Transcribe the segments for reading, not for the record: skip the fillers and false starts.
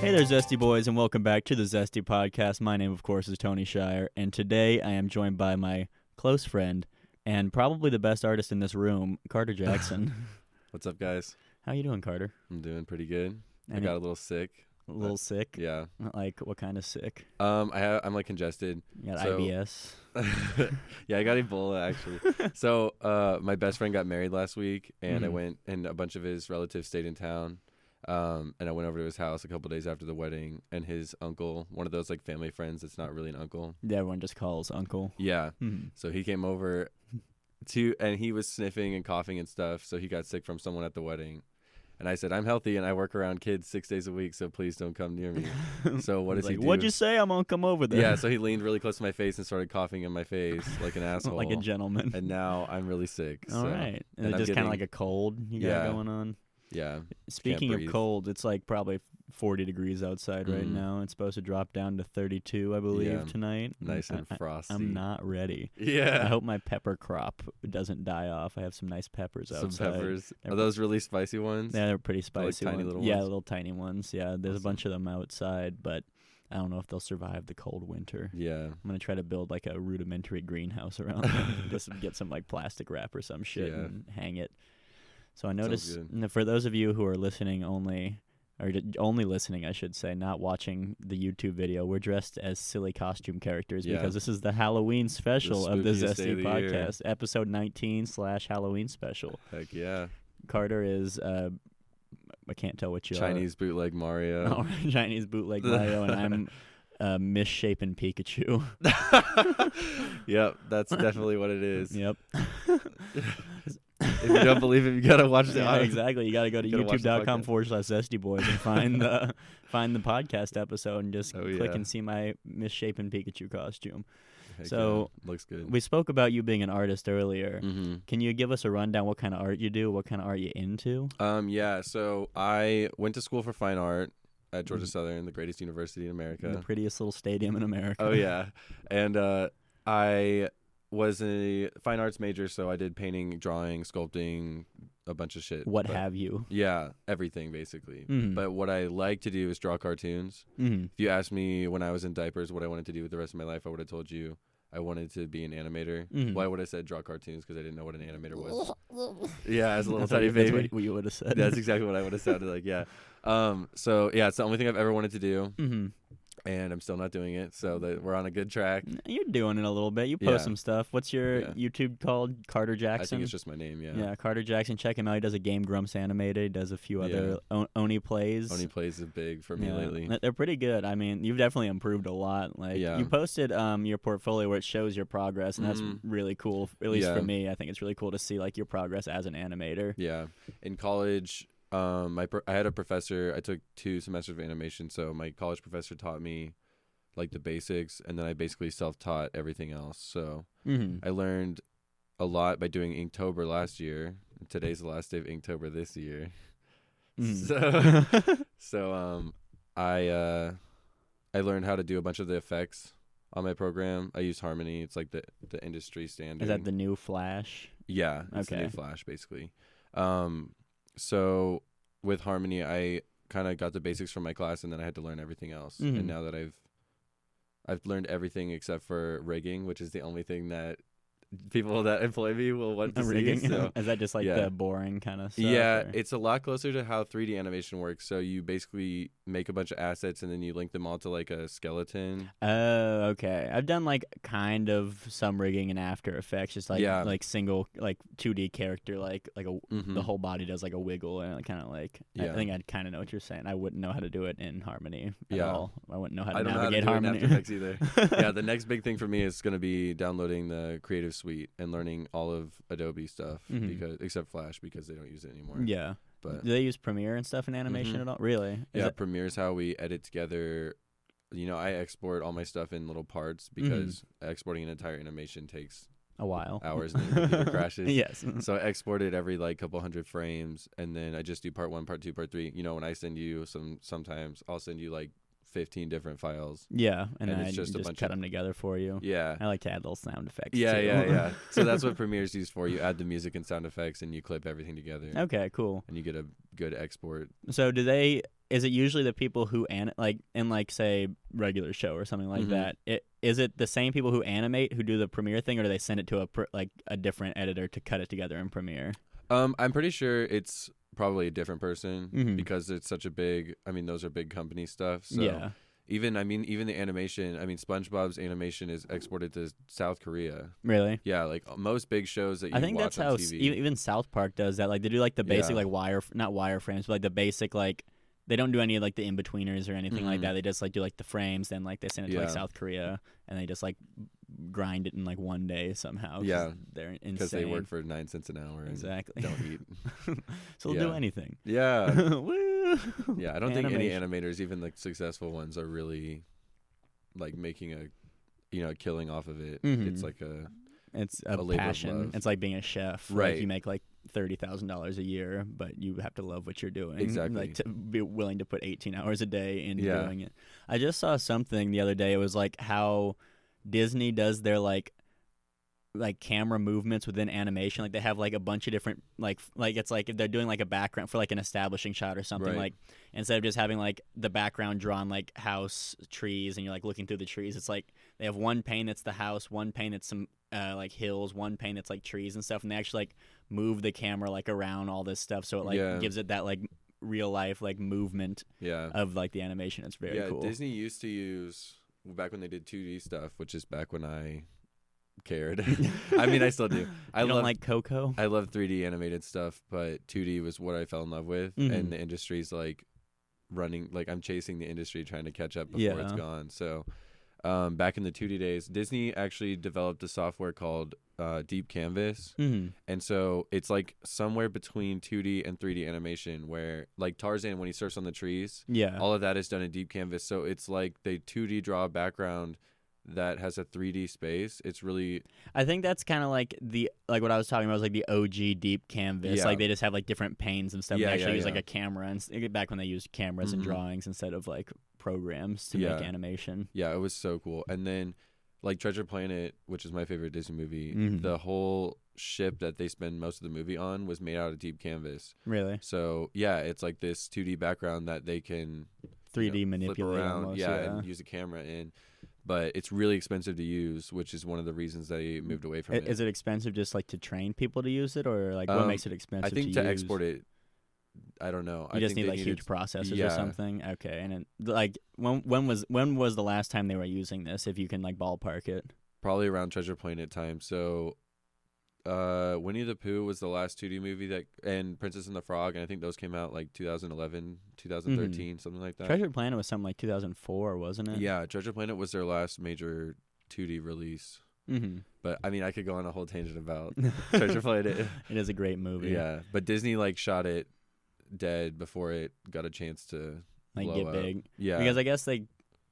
Hey there, Zesty Boys, and welcome back to the Zesty Podcast. My name, of course, is Tony Shire, and today I am joined by my close friend and probably the best artist in this room, Carter Jackson. What's up, guys? How you doing, Carter? I'm doing pretty good. I got a little sick. A little sick? Yeah. Like, what kind of sick? I'm like congested. You got IBS? Yeah, I got Ebola, actually. So my best friend got married last week, and I went, and a bunch of his relatives stayed in town. And I went over to his house a couple days after the wedding, and his uncle, one of those like family friends that's not really an uncle. Yeah, everyone just calls uncle. Yeah. So he came over and he was sniffing and coughing and stuff, so he got sick from someone at the wedding. And I said, I'm healthy and I work around kids 6 days a week, so please don't come near me. So what does he do? What'd you say? I'm going to come over there. Yeah, so he leaned really close to my face and started coughing in my face like an asshole. Like a gentleman. And now I'm really sick. All right. And it's just kind of like a cold you got going on? Yeah. Speaking of cold, it's like probably 40 degrees outside right now. It's supposed to drop down to 32, I believe, tonight. Nice and frosty. I'm not ready. Yeah. I hope my pepper crop doesn't die off. I have some nice peppers outside. Some peppers. Are those really spicy ones? Yeah, they're pretty spicy. Like tiny little ones? Yeah, little tiny ones. Yeah, there's a bunch of them outside, but I don't know if they'll survive the cold winter. Yeah. I'm going to try to build like a rudimentary greenhouse around them. Just get some like plastic wrap or some shit and hang it. So I noticed, for those of you who are listening only, or only listening, I should say, not watching the YouTube video, we're dressed as silly costume characters because this is the Halloween special of the Zesty Podcast, episode 19/Halloween special. Heck yeah. Carter is, I can't tell what you Chinese bootleg Mario. Oh, Chinese bootleg Mario, and I'm misshapen Pikachu. Yep, that's definitely what it is. Yep. If you don't believe it, you gotta watch the Yeah, exactly. You gotta go to youtube.com/ZestyBoyz and find the podcast episode and just click and see my misshapen Pikachu costume. Heck so looks good. We spoke about you being an artist earlier. Can you give us a rundown what kind of art you do? What kind of art you into? Yeah. So I went to school for fine art at Georgia Southern, the greatest university in America. The prettiest little stadium in America. Oh yeah, and I was a fine arts major, so I did painting, drawing, sculpting, a bunch of shit. What have you? Yeah, everything basically. But what I like to do is draw cartoons. If you asked me when I was in diapers what I wanted to do with the rest of my life, I would have told you I wanted to be an animator. Well, I would have said draw cartoons because I didn't know what an animator was. Yeah, as a little tiny baby. That's what you would have said. That's exactly what I would have sounded like, yeah. So, yeah, it's the only thing I've ever wanted to do. And I'm still not doing it, so that we're on a good track. You're doing it a little bit. You post some stuff. What's your YouTube called? Carter Jackson? I think it's just my name, yeah. Yeah, Carter Jackson. Check him out. He does a Game Grumps animated. He does a few other Oni plays. Oni plays is big for me lately. They're pretty good. I mean, you've definitely improved a lot. Like you posted your portfolio where it shows your progress, and that's really cool. At least for me, I think it's really cool to see like your progress as an animator. Yeah. In college, I had a professor. I took 2 semesters of animation, so my college professor taught me like the basics, and then I basically self-taught everything else. So I learned a lot by doing Inktober last year. Today's the last day of Inktober this year. So I learned how to do a bunch of the effects on my program. I use Harmony. It's like the industry standard. Is that the new Flash? Yeah, it's the new Flash basically. So with Harmony, I kind of got the basics from my class, and then I had to learn everything else. And now that I've learned everything except for rigging, which is the only thing that people that employ me will want to see. So, is that just like the boring kind of stuff? Yeah, it's a lot closer to how 3D animation works. So you basically make a bunch of assets and then you link them all to like a skeleton. Oh, okay. I've done like kind of some rigging in After Effects, just like single like 2D character, like the whole body does like a wiggle and kind of like. I think I kind of know what you're saying. I wouldn't know how to do it in Harmony at all. I wouldn't know how to navigate Harmony. I don't know how to do it in After Effects either. Yeah, the next big thing for me is going to be downloading the Creative Suite and learning all of Adobe stuff because except Flash because they don't use it anymore. Yeah. But do they use Premiere and stuff in animation at all? Really? Premiere is how we edit together. You know, I export all my stuff in little parts because exporting an entire animation takes a while, hours, and then the computer crashes. Yes. So I export it every like couple hundred frames, and then I just do part 1, part 2, part 3. You know, when I send you sometimes I'll send you like 15 different files. Yeah, and then it's just a bunch cut them together for you. Yeah. I like to add little sound effects too. Yeah. So that's what Premiere Premiere's used for. You add the music and sound effects and you clip everything together. Okay, cool. And you get a good export. So do they is it usually the people who like in like say regular show or something like that? Is it the same people who animate who do the Premiere thing, or do they send it to a different editor to cut it together in Premiere? I'm pretty sure it's probably a different person because it's such a big. I mean, those are big company stuff. So yeah. Even the animation. I mean, SpongeBob's animation is exported to South Korea. Really? Yeah, like most big shows that you watch on TV. I think that's how even South Park does that. Like they do like the basic like not wireframes, but like the basic like they don't do any of like the in-betweeners or anything like that. They just like do like the frames, then like they send it to like South Korea, and they just like grind it in like one day somehow. Yeah, they're insane because they work for 9 cents an hour. Exactly. And don't eat. So they'll do anything. Yeah. Yeah, I don't think any animators, even the successful ones, are really like making a killing off of it. It's like it's a passion. It's like being a chef. Right. Like you make like $30,000 a year, but you have to love what you're doing. Exactly. Like to be willing to put 18 hours a day into doing it. I just saw something the other day. It was like how Disney does their like camera movements within animation. Like they have like a bunch of different like it's like if they're doing like a background for like an establishing shot or something, like instead of just having like the background drawn like house, trees, and you're like looking through the trees, it's like they have one pane that's the house, one pane that's some like hills, one pane that's like trees and stuff, and they actually like move the camera like around all this stuff, so it like gives it that like real life like movement of like the animation. It's very cool. Disney used to use back when they did 2D stuff, which is back when I cared. I mean, I still do. I don't like Coco. I love 3D animated stuff, but 2D was what I fell in love with, and the industry's like running. Like I'm chasing the industry, trying to catch up before it's gone. So, back in the 2D days, Disney actually developed a software called Deep Canvas, and so it's like somewhere between 2D and 3D animation, where like Tarzan, when he surfs on the trees, all of that is done in Deep Canvas. So it's like they 2D draw a background that has a 3D space. It's really, I think that's kind of like what I was talking about was like the OG Deep Canvas. Like they just have like different panes and stuff. They actually use like a camera, and back when they used cameras and drawings instead of like programs to make animation. Yeah, it was so cool. And then like Treasure Planet, which is my favorite Disney movie, the whole ship that they spend most of the movie on was made out of Deep Canvas. Really? So yeah, it's like this 2D background that they can 3D manipulate around, almost, and use a camera in. But it's really expensive to use, which is one of the reasons they moved away from it. Is it expensive just like to train people to use it, or like what makes it expensive? I think to export it, I don't know. You just need like huge processors or something. Okay, and like when was the last time they were using this? If you can like ballpark it, probably around Treasure Planet time. So, Winnie the Pooh was the last 2D movie and Princess and the Frog, and I think those came out like 2011, 2013, something like that. Treasure Planet was something like 2004, wasn't it? Yeah, Treasure Planet was their last major 2D release. But I mean, I could go on a whole tangent about Treasure Planet. It is a great movie. Yeah, but Disney like shot it dead before it got a chance to like blow get up. big. Yeah, because I guess they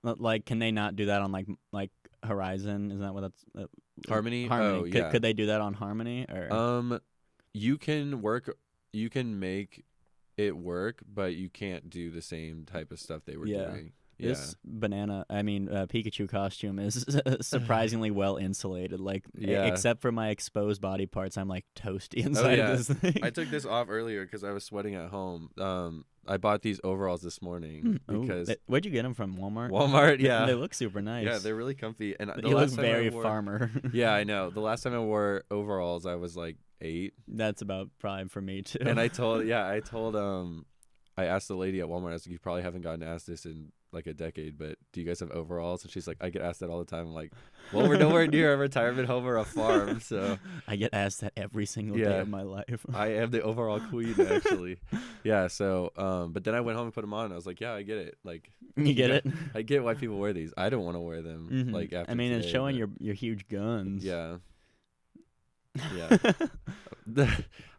like, can they not do that on like Horizon? Isn't that what that's Harmony? Oh, yeah. Could they do that on Harmony? Or you can make it work, but you can't do the same type of stuff they were doing. This Pikachu costume is surprisingly well insulated. Like, except for my exposed body parts, I'm like toasty inside of this thing. I took this off earlier because I was sweating at home. I bought these overalls this morning because where'd you get them from? Walmart. Walmart, yeah. They look super nice. Yeah, they're really comfy. And you look very farmer. Yeah, I know. The last time I wore overalls, I was like 8. That's about prime for me too. And I asked the lady at Walmart, I was like, you probably haven't gotten asked this in like a decade, but do you guys have overalls? And she's like, I get asked that all the time. I'm like, well, we're nowhere near a retirement home or a farm, so I get asked that every single day of my life. I am the overall queen, actually. Yeah, so but then I went home and put them on, and I was like, yeah, I get it. Like, you get it? I get why people wear these. I don't want to wear them. Like, after today, it's showing your huge guns. Yeah.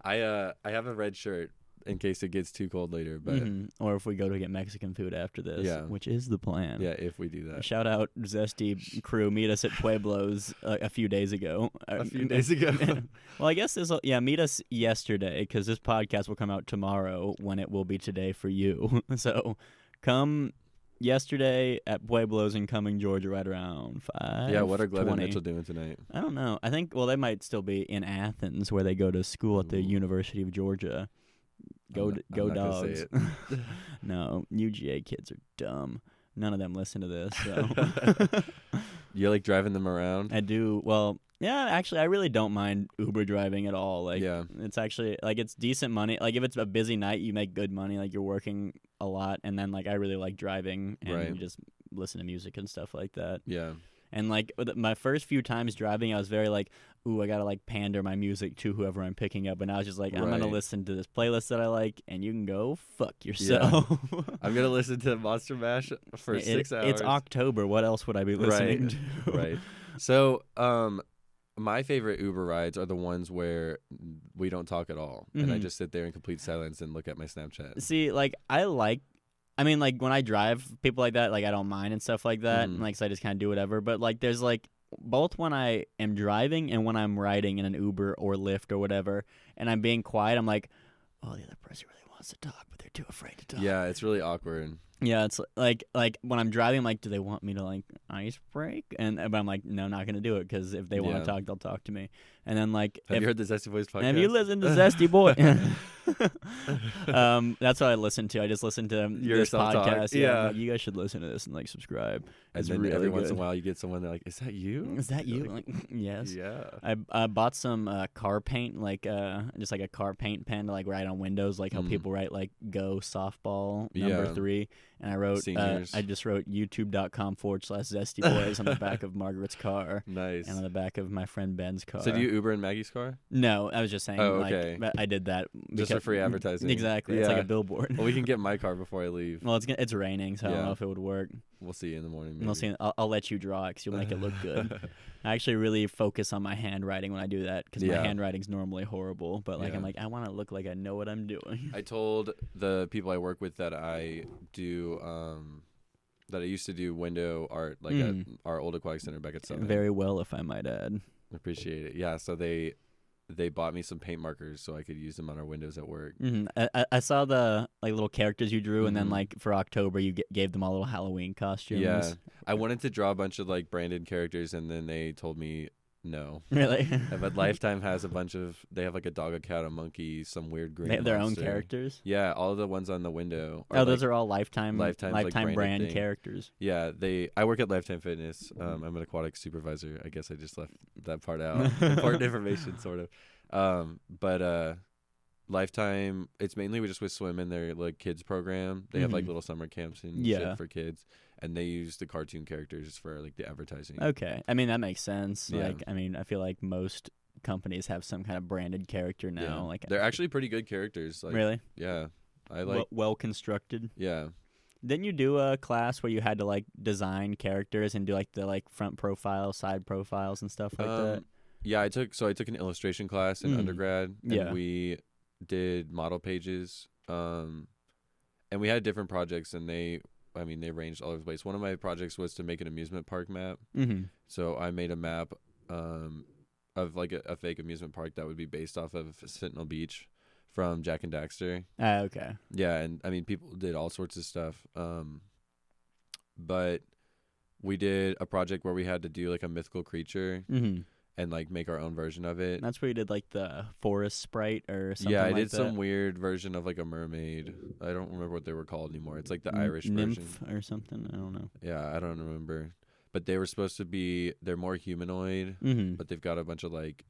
I have a red shirt in case it gets too cold later, but or if we go to get Mexican food after this, which is the plan. Yeah, if we do that. Shout out Zesty crew. Meet us at Pueblo's a few days ago. Well, I guess meet us yesterday, because this podcast will come out tomorrow when it will be today for you. So come yesterday at Pueblo's in Cumming, Georgia, right around 5. Yeah, what are Gleb and Mitchell doing tonight? I don't know. I think, they might still be in Athens, where they go to school at the University of Georgia. Go I'm not Dogs. Gonna say it. No, UGA kids are dumb. None of them listen to this. So. You like driving them around? I do. Well, yeah, actually, I really don't mind Uber driving at all. Like, yeah. It's actually, like, it's decent money. Like, if it's a busy night, you make good money. Like, you're working a lot. And then, like, I really like driving and just listen to music and stuff like that. Yeah. And, like, my first few times driving, I was very like, ooh, I got to, like, pander my music to whoever I'm picking up. And I was just like, I'm going to listen to this playlist that I like, and you can go fuck yourself. Yeah. I'm going to listen to Monster Mash for 6 hours. It's October. What else would I be listening to? Right. So, my favorite Uber rides are the ones where we don't talk at all. And I just sit there in complete silence and look at my Snapchat. See, like, I mean, like, when I drive people like that, like, I don't mind and stuff like that. And, like, so I just kind of do whatever. But, like, there's, like, both when I am driving and when I'm riding in an Uber or Lyft or whatever, and I'm being quiet, I'm like, oh, the other person really wants to talk, but they're too afraid to talk. Yeah, it's really awkward. Yeah, it's like when I'm driving, I'm like, do they want me to, like, ice break? But I'm like, no, not going to do it, because if they want to talk, they'll talk to me. And then, like... Have you heard the ZestyBoyz podcast? Have you listened to Zesty Boy? That's what I listen to. I just listen to this podcast. Yeah. Like, you guys should listen to this and, like, subscribe. It's and then really every once in a while you get someone, they're like, is that you? Is that you? Like, yes. Yeah. I bought some car paint, like just like a car paint pen to, like, write on windows, like how people write, like, go softball number 3. And I wrote, I just wrote youtube.com/ZestyBoyz on the back of Margaret's car. Nice. And on the back of my friend Ben's car. So do you Uber in Maggie's car? No, I was just saying, okay. Like, I did that. Just for free advertising. Exactly. Yeah. It's like a billboard. Well, we can get my car before I leave. Well, it's raining, so I don't know if it would work. We'll see you in the morning. Maybe. We'll see. I'll let you draw it, because you'll make it look good. I actually really focus on my handwriting when I do that, because my handwriting's normally horrible. But, like, I'm like, I want to look like I know what I'm doing. I told the people I work with that I do... that I used to do window art, like at our old aquatic center back at Summit. Very well, if I might add. Appreciate it. Yeah, so they bought me some paint markers so I could use them on our windows at work. I saw the, like, little characters you drew, and then, like, for October you gave them all little Halloween costumes. Yeah, I wanted to draw a bunch of, like, branded characters, and then they told me no. Really? But Lifetime has a bunch of. They have, like, a dog, a cat, a monkey, some weird green. They have their monster. own characters. Yeah, all of the ones on the window. Those are all Lifetime like, brand characters. Yeah, I work at Lifetime Fitness. I'm an aquatic supervisor. I guess I just left that part out. Important information, sort of. But Lifetime, it's mainly just with swim in their, like, kids program. They have, like, little summer camps and shit for kids, and they use the cartoon characters for, like, the advertising. Okay, I mean, that makes sense. Yeah. Like, I mean, I feel like most companies have some kind of branded character now. Yeah. Like, they're actually pretty good characters. Like, really? Yeah, I like well constructed. Yeah. Didn't you do a class where you had to, like, design characters and do, like, the, like, front profiles, side profiles, and stuff like that? Yeah, I took an illustration class in undergrad, and we did model pages, and we had different projects, and they ranged all over the place. One of my projects was to make an amusement park map. So I made a map of, like, a fake amusement park that would be based off of Sentinel Beach from Jack and Daxter. Okay. Yeah, and I mean, people did all sorts of stuff. But we did a project where we had to do, like, a mythical creature. And, like, make our own version of it. That's where you did, like, the forest sprite or something. Yeah, I like did that. some weird version of, like, a mermaid. I don't remember what they were called anymore. It's like the Irish nymph version or something. I don't know. Yeah, I don't remember. But they were supposed to be. They're more humanoid, but they've got a bunch of, like,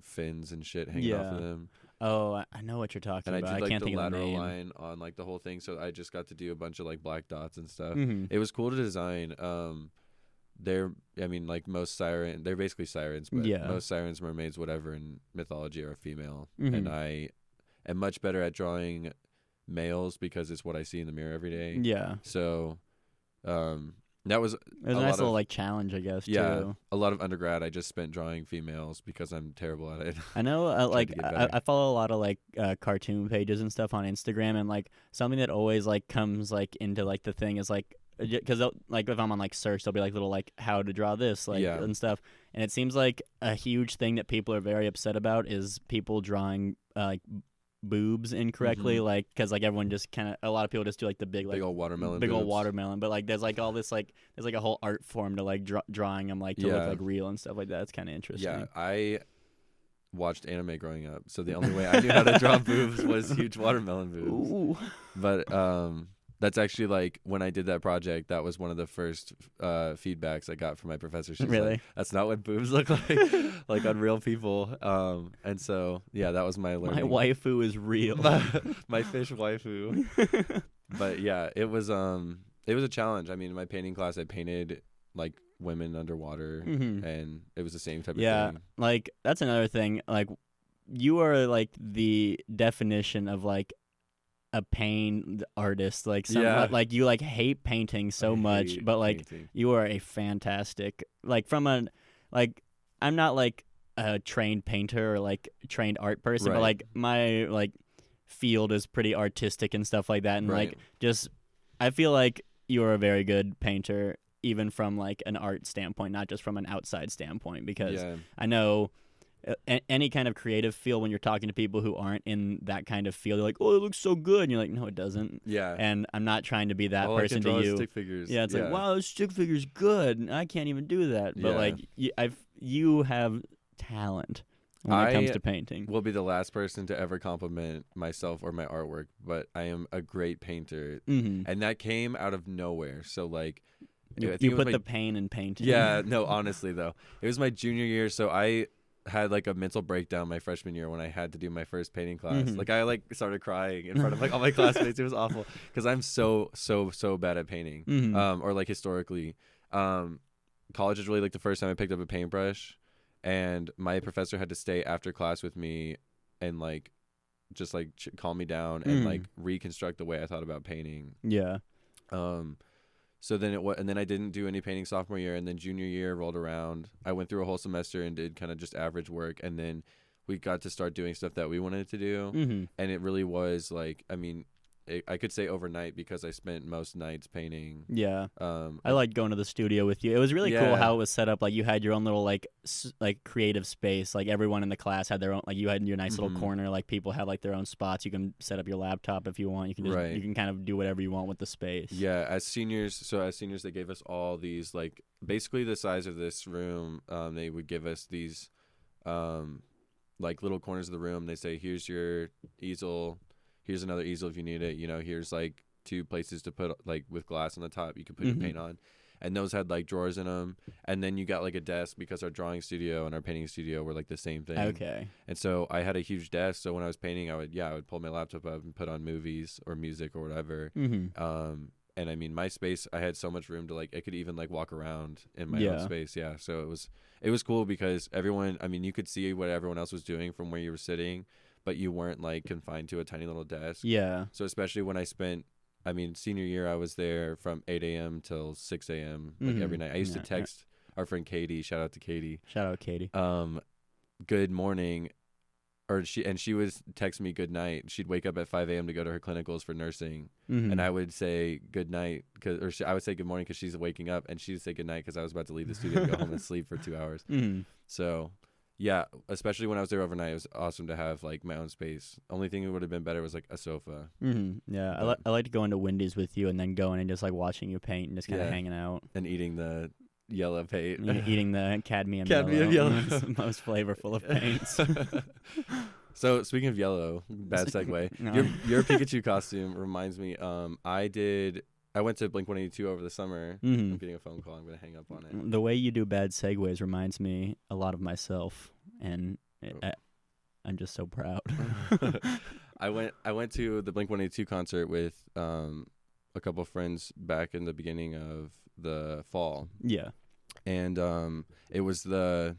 fins and shit hanging off of them. Oh, I know what you're talking about. And I did, like, can't the think lateral of the name. line on, like, the whole thing. So I just got to do a bunch of, like, black dots and stuff. It was cool to design. Like, most siren, they're basically sirens, but most sirens, mermaids, whatever in mythology are female. And I am much better at drawing males because it's what I see in the mirror every day. Yeah. So, that was it was a nice little, like, challenge, I guess. Yeah. Too. A lot of undergrad, I just spent drawing females because I'm terrible at it. I know, I follow a lot of, like, cartoon pages and stuff on Instagram, and, like, something that always, like, comes, like, into, like, the thing is, like, because, like, if I'm on, like, search, there'll be, like, little, like, how to draw this, like, and stuff. And it seems like a huge thing that people are very upset about is people drawing, like, boobs incorrectly, like, because, like, everyone just kind of, a lot of people just do, like, the big old watermelon but, like, there's, like, all this, like, there's, like, a whole art form to, like, drawing them, like, to look, like, real and stuff like that. It's kind of interesting. Yeah, watched anime growing up, so the only way I knew how to draw boobs was huge watermelon boobs. Ooh. But that's actually like when I did that project, that was one of the first feedbacks I got from my professor. She's really? Like, that's not what boobs look like, like on real people. And so yeah, that was my learning. My waifu is real. My fish waifu. But yeah, it was a challenge. I mean, in my painting class, I painted like women underwater, and it was the same type of thing. Yeah, like that's another thing. Like you are like the definition of like a pain artist. Like like you like hate painting so much, but like you are a fantastic like from a like I'm not like a trained painter or like trained art person, but like my like field is pretty artistic and stuff like that, and like just I feel like you're a very good painter, even from like an art standpoint, not just from an outside standpoint, because I know any kind of creative field, when you're talking to people who aren't in that kind of field, they're like, oh, it looks so good, and you're like, no, it doesn't. Yeah. And I'm not trying to be that person to you. Stick figures. Yeah, it's like, wow, this stick figure's good, and I can't even do that. But like you have talent when it comes to painting. Will be the last person to ever compliment myself or my artwork, but I am a great painter, and that came out of nowhere. So like, you put the pain in painting. Yeah, no, honestly though, it was my junior year, so I had like a mental breakdown my freshman year when I had to do my first painting class. Like I like started crying in front of like all my classmates. It was awful because I'm so bad at painting, or like historically. College is really like the first time I picked up a paintbrush, and my professor had to stay after class with me and like just like calm me down and like reconstruct the way I thought about painting. Yeah. So then and then I didn't do any painting sophomore year, and then junior year rolled around. I went through a whole semester and did kind of just average work, and then we got to start doing stuff that we wanted to do, and it really was like, I mean, I could say overnight because I spent most nights painting. Yeah. I liked going to the studio with you. It was really cool how it was set up. Like you had your own little like creative space. Like everyone in the class had their own. Like you had your nice little corner. Like people had like their own spots. You can set up your laptop if you want. You can just you can kind of do whatever you want with the space. Yeah. As seniors, they gave us all these like basically the size of this room. They would give us these like little corners of the room. They say, here's your easel. Here's another easel if you need it. You know, here's like 2 places to put like with glass on the top you can put your paint on. And those had like drawers in them. And then you got like a desk because our drawing studio and our painting studio were like the same thing. Okay. And so I had a huge desk. So when I was painting, I would pull my laptop up and put on movies or music or whatever. And I mean, my space, I had so much room to like, I could even like walk around in my own space. Yeah. So it was cool because everyone, I mean, you could see what everyone else was doing from where you were sitting, but you weren't like confined to a tiny little desk. Yeah. So especially when I spent, I mean, senior year, I was there from 8 a.m. till 6 a.m. like every night. I used to text our friend Katie. Shout out to Katie. Shout out Katie. Good morning. Or she would text me good night. She'd wake up at 5 a.m. to go to her clinicals for nursing, and I would say good night I would say good morning because she's waking up, and she'd say good night because I was about to leave the studio and go home and sleep for 2 hours. So yeah, especially when I was there overnight, it was awesome to have like my own space. Only thing that would have been better was like a sofa. Yeah, I like to go into Wendy's with you and then going and just like watching you paint and just kind of hanging out and eating the yellow paint. Eating the cadmium yellow. It's the most flavorful of paints. So speaking of yellow, bad segue. Your Pikachu costume reminds me. I went to Blink-182 over the summer. I'm getting a phone call. I'm going to hang up on it. The way you do bad segues reminds me a lot of myself, and I'm just so proud. I went to the Blink-182 concert with a couple friends back in the beginning of the fall. Yeah. And it was the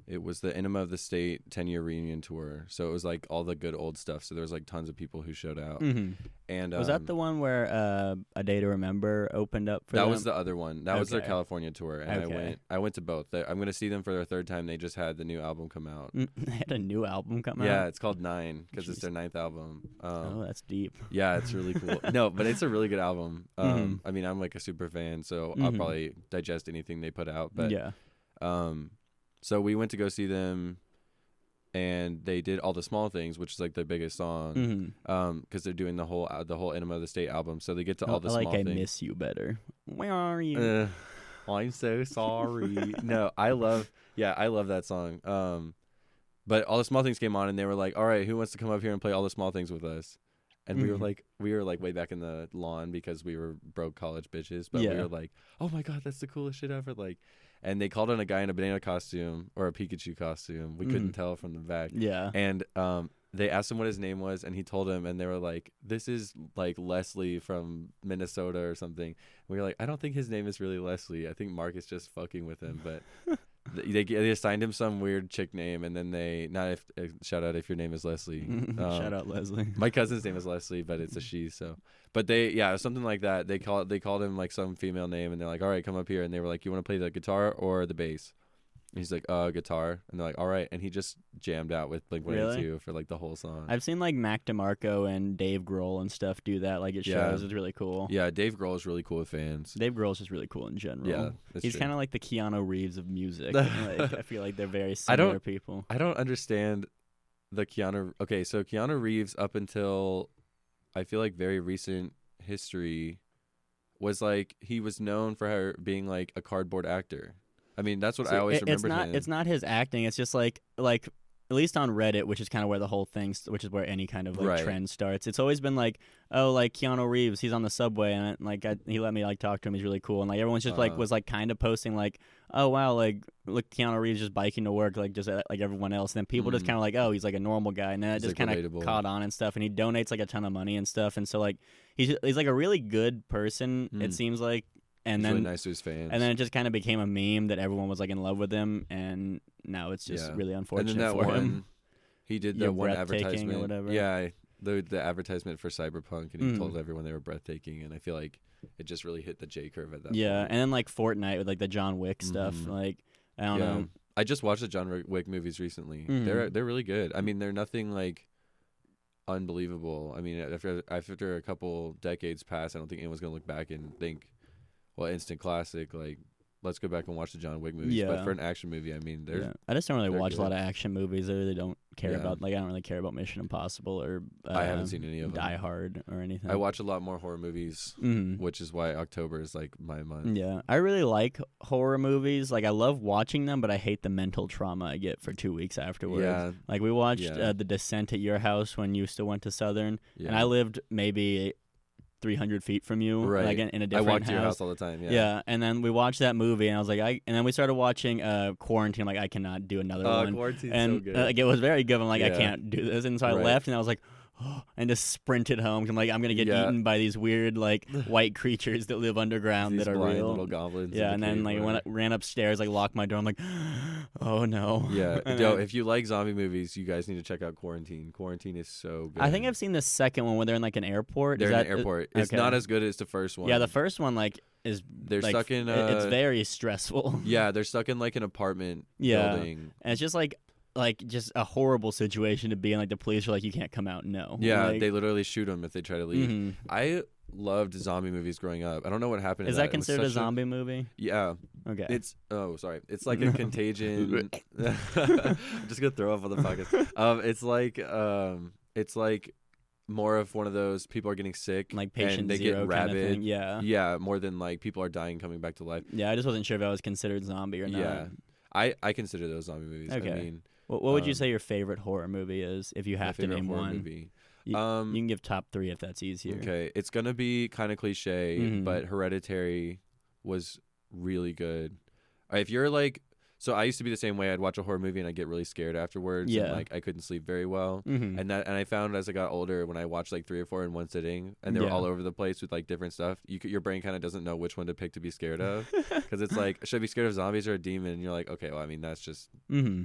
Enema of the State 10-year reunion tour. So it was like all the good old stuff. So there was like tons of people who showed out. And was that the one where A Day to Remember opened up for them? That was the other one. That was their California tour. And I went to both. I'm going to see them for their 3rd time. They just had the new album come out. They had a new album come out? Yeah, it's called 9 because it's their 9th album. Oh, that's deep. Yeah, it's really cool. No, but it's a really good album. I mean, I'm like a super fan, so I'll probably digest anything they put out. But yeah. So we went to go see them, and they did All the Small Things, which is like their biggest song, because they're doing the whole Enema of the State album. So they get to All the Small Things. I Miss You better. Where are you? I'm so sorry. No, I love that song. But All the Small Things came on, and they were like, all right, who wants to come up here and play All the Small Things with us? And we were like way back in the lawn because we were broke college bitches. But we were like, oh my God, that's the coolest shit ever. Like, and they called on a guy in a banana costume or a Pikachu costume. We couldn't tell from the back. Yeah. And they asked him what his name was, and he told him, and they were like, this is like Leslie from Minnesota or something. And we were like, I don't think his name is really Leslie. I think Mark is just fucking with him. But they assigned him some weird chick name, and then shout out if your name is Leslie. Shout out Leslie. My cousin's name is Leslie, but it's a she. So, but something like that. They called him like some female name, and they're like, all right, come up here. And they were like, you want to play the guitar or the bass? And he's like, guitar. And they're like, all right. And he just jammed out with Blink-182 for like the whole song. I've seen like Mac DeMarco and Dave Grohl and stuff do that. Like it shows. It's really cool. Yeah, Dave Grohl is really cool with fans. Dave Grohl is just really cool in general. Yeah, he's kind of like the Keanu Reeves of music. Like, I feel like they're very similar people. I don't understand the Keanu. Okay, so Keanu Reeves up until I feel like very recent history was like he was known for being like a cardboard actor. I mean, that's what I always remember him. It's not his acting. It's just like at least on Reddit, which is kind of where the whole thing, which is where any kind of like trend starts. It's always been like, oh, like Keanu Reeves, he's on the subway, and like he let me like talk to him. He's really cool, and like everyone's just like was like kind of posting like, oh wow, like look, Keanu Reeves just biking to work like just like everyone else. And then people just kind of like, oh, he's like a normal guy, and then it just kind of caught on and stuff. And he donates like a ton of money and stuff, and so like he's like a really good person. It seems like. And he's then really nice to his fans. And then it just kind of became a meme that everyone was like in love with him, and now it's just really unfortunate for him. He did the one advertisement or whatever. Yeah, the advertisement for Cyberpunk, and he told everyone they were breathtaking, and I feel like it just really hit the J curve at that point. Yeah, and then like Fortnite with like the John Wick stuff. Like I don't know. I just watched the John Wick movies recently. They're really good. I mean, they're nothing like unbelievable. I mean, after a couple decades pass, I don't think anyone's gonna look back and think, well, instant classic, like, let's go back and watch the John Wick movies. Yeah. But for an action movie, I mean, I just don't really watch a lot of action movies. I really don't care about, like, I don't really care about Mission Impossible or I haven't seen any of them. Die Hard or anything. I watch a lot more horror movies, which is why October is, like, my month. Yeah. I really like horror movies. Like, I love watching them, but I hate the mental trauma I get for 2 weeks afterwards. Yeah. Like, we watched The Descent at your house when you still went to Southern, and I lived maybe 300 feet from you, like in a different house. I walk to your house all the time. Yeah, and then we watched that movie, and I was like, and then we started watching Quarantine. Like, I cannot do another one. Quarantine's and so good. Like, it was very good. I'm like, I can't do this, and so I left, and I was like, and just sprinted home. I'm like, I'm gonna get eaten by these weird like white creatures that live underground that are real. Little goblins. Yeah, and then like when I ran upstairs, like locked my door. I'm like, oh no. Yeah, if you like zombie movies, you guys need to check out Quarantine. Quarantine is so good. I think I've seen the second one where they're in like an airport. They're in an airport. It's not as good as the first one. Yeah, the first one like is they're like, stuck in. It's very stressful. Yeah, they're stuck in like an apartment building, and it's just like just a horrible situation to be in. Like the police are like, you can't come out. No. Yeah, like, they literally shoot them if they try to leave. I loved zombie movies growing up. I don't know what happened. Is that considered a zombie movie? Yeah. Okay. It's It's like a Contagion. I'm just gonna throw up on the podcast. It's like more of one of those people are getting sick, like Patient they Zero get rabid. Kind of thing. Yeah. Yeah, more than like people are dying coming back to life. Yeah, I just wasn't sure if I was considered zombie or not. Yeah. I consider those zombie movies. Okay. I mean, what would you say your favorite horror movie is if you have to name one? Movie. You can give top 3 if that's easier. Okay, it's gonna be kind of cliche, but Hereditary was really good. If you're like, so I used to be the same way. I'd watch a horror movie and I'd get really scared afterwards. And like I couldn't sleep very well. And I found as I got older, when I watched like 3 or 4 in one sitting, and they were all over the place with like different stuff, your brain kind of doesn't know which one to pick to be scared of, because it's like, should I be scared of zombies or a demon? And you're like, okay, well, I mean, that's just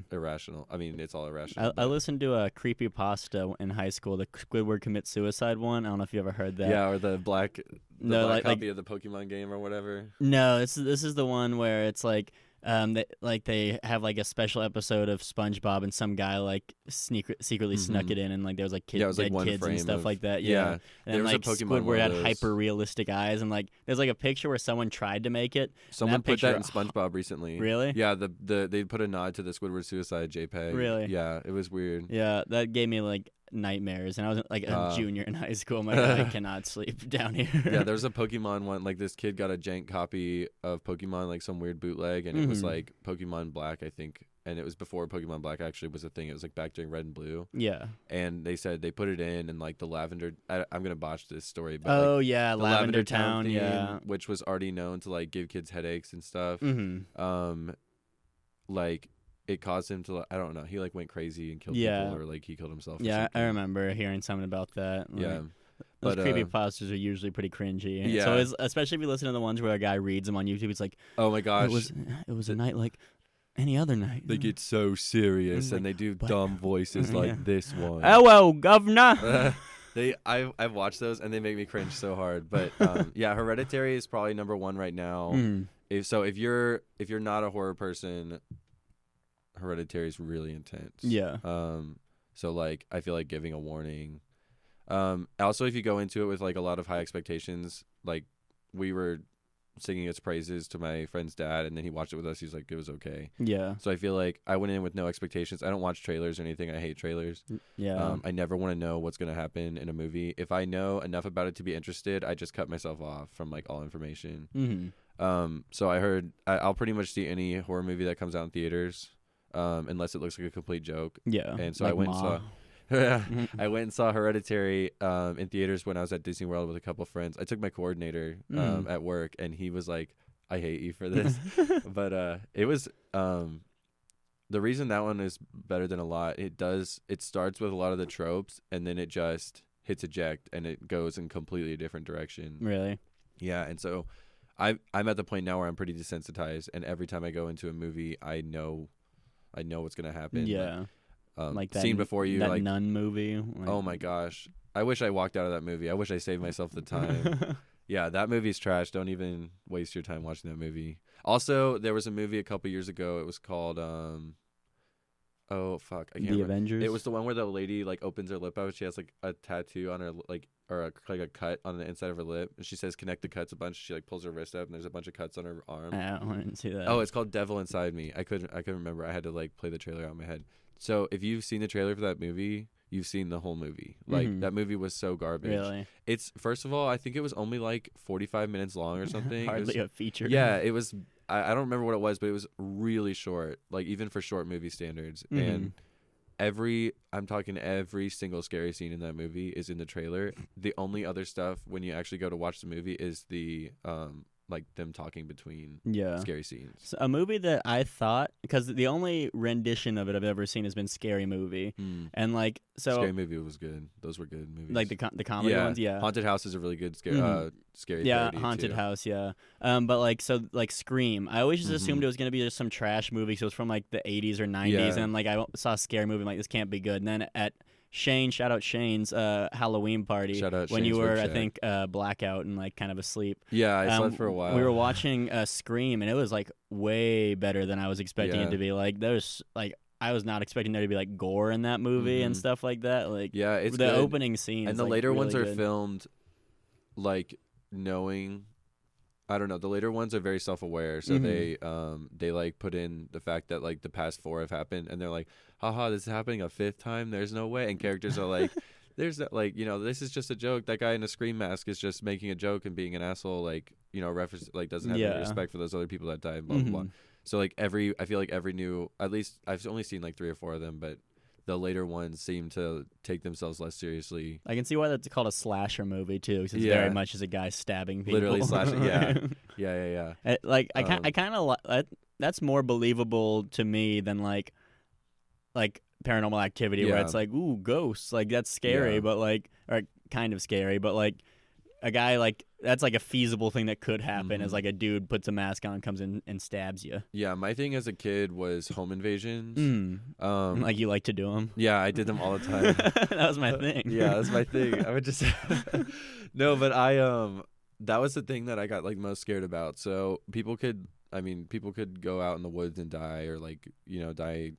irrational. I mean, it's all irrational. I listened to a creepypasta in high school, the Squidward commits suicide one. I don't know if you ever heard that. Yeah, or the black copy of the Pokemon game or whatever. No, this is the one where it's like, they have like a special episode of SpongeBob, and some guy like secretly snuck it in, and like there was like dead kids and stuff like that. Yeah. And then, like Squidward had hyper realistic eyes, and like there's like a picture where someone tried to make it. Someone put that in SpongeBob recently. Really? Yeah. They put a nod to the Squidward suicide JPEG. Really? Yeah. It was weird. Yeah, that gave me like nightmares, and I was like a junior in high school. I'm like, I cannot sleep down here. Yeah, there's a Pokemon one. Like this kid got a jank copy of Pokemon, like some weird bootleg, and it was like Pokemon Black, I think. and it was before Pokemon Black actually was a thing. It was like back during Red and Blue. Yeah. And they said they put it in and like the lavender. I'm gonna botch this story, but like, the Lavender Town theme, yeah, which was already known to like give kids headaches and stuff. Like it caused him to, I don't know, he like went crazy and killed people, or like he killed himself. Yeah, I remember hearing something about that. Like, yeah. Those creepypastas are usually pretty cringy. Yeah. So especially if you listen to the ones where a guy reads them on YouTube, it's like, oh my gosh, it was a night like any other night. They get so serious and they do dumb voices like this one. Hello, governor. I've watched those and they make me cringe so hard. But yeah, Hereditary is probably number one right now. If you're not a horror person, Hereditary is really intense. Yeah. So like I feel like giving a warning. Also, if you go into it with like a lot of high expectations, like we were singing its praises to my friend's dad, and then he watched it with us. He's like, it was okay. Yeah. So I feel like I went in with no expectations. I don't watch trailers or anything. I hate trailers. Yeah. I never want to know what's gonna happen in a movie. If I know enough about it to be interested, I just cut myself off from like all information. So I heard I'll pretty much see any horror movie that comes out in theaters, unless it looks like a complete joke. Yeah. And so like I went and saw. I went and saw Hereditary in theaters when I was at Disney World with a couple friends. I took my coordinator at work, and he was like, "I hate you for this," but it was the reason that one is better than a lot. It starts with a lot of the tropes, and then it just hits eject, and it goes in completely different direction. Really? Yeah, and so I'm at the point now where I'm pretty desensitized, and every time I go into a movie, I know what's gonna happen. Yeah. Like that Scene Before You, that like Nun movie. Like, oh my gosh, I wish I walked out of that movie. I wish I saved myself the time. Yeah, that movie's trash. Don't even waste your time watching that movie. Also, there was a movie a couple years ago. It was called oh fuck, I can't remember. Avengers. It was the one where the lady like opens her lip out. She has like a tattoo on her like a cut on the inside of her lip, and she says "connect the cuts" a bunch. She like pulls her wrist up, and there's a bunch of cuts on her arm. I didn't see that. Oh, it's called Devil Inside Me. I couldn't remember. I had to like play the trailer out in my head. So if you've seen the trailer for that movie, you've seen the whole movie. Like that movie was so garbage. Really? It's first of all, I think it was only like 45 minutes long or something. Hardly a feature. Yeah, it was. I don't remember what it was, but it was really short. Like even for short movie standards. And I'm talking every single scary scene in that movie is in the trailer. The only other stuff when you actually go to watch the movie is the like them talking between scary scenes. So a movie that I thought, because the only rendition of it I've ever seen has been Scary Movie, and like Scary Movie was good. Those were good movies. Like the comedy ones, yeah. Haunted House is a really good scary. Yeah, Haunted House, yeah. But like like Scream, I always just assumed it was gonna be just some trash movie. So it was from like the 80s or 90s, and like I saw a scary movie, I'm like this can't be good. And then at Shane, shout out Shane's Halloween party shout out when Shane's you were, Workshop. I think, blackout and like kind of asleep. Yeah, I slept for a while. We were watching Scream, and it was like way better than I was expecting it to be. Like there's like I was not expecting there to be like gore in that movie and stuff like that. Like yeah, it's the good. opening scene, and the like, later really ones are good. filmed like knowing. I don't know. The later ones are very self-aware, so they like put in the fact that like the past 4 have happened, and they're like, haha, this is happening a 5th time. There's no way. And characters are like, there's that, like, you know, this is just a joke. That guy in a Scream mask is just making a joke and being an asshole. Like, you know, reference like doesn't have any respect for those other people that died. Blah blah blah. So like I feel like every new, at least I've only seen like 3 or 4 of them, but the later ones seem to take themselves less seriously. I can see why that's called a slasher movie too, because it's very much as a guy stabbing people. Literally slashing. Yeah. Like I kind of that's more believable to me than like Paranormal Activity, where it's like, ooh, ghosts, like that's scary, but like, or kind of scary, but like a guy like that's like a feasible thing that could happen is like a dude puts a mask on, comes in and stabs you. Yeah, my thing as a kid was home invasions. Like you like to do them. Yeah, I did them all the time. That was my thing. Yeah, that's my thing. I would just no, but that was the thing that I got like most scared about. So people could go out in the woods and die, or like, you know, die,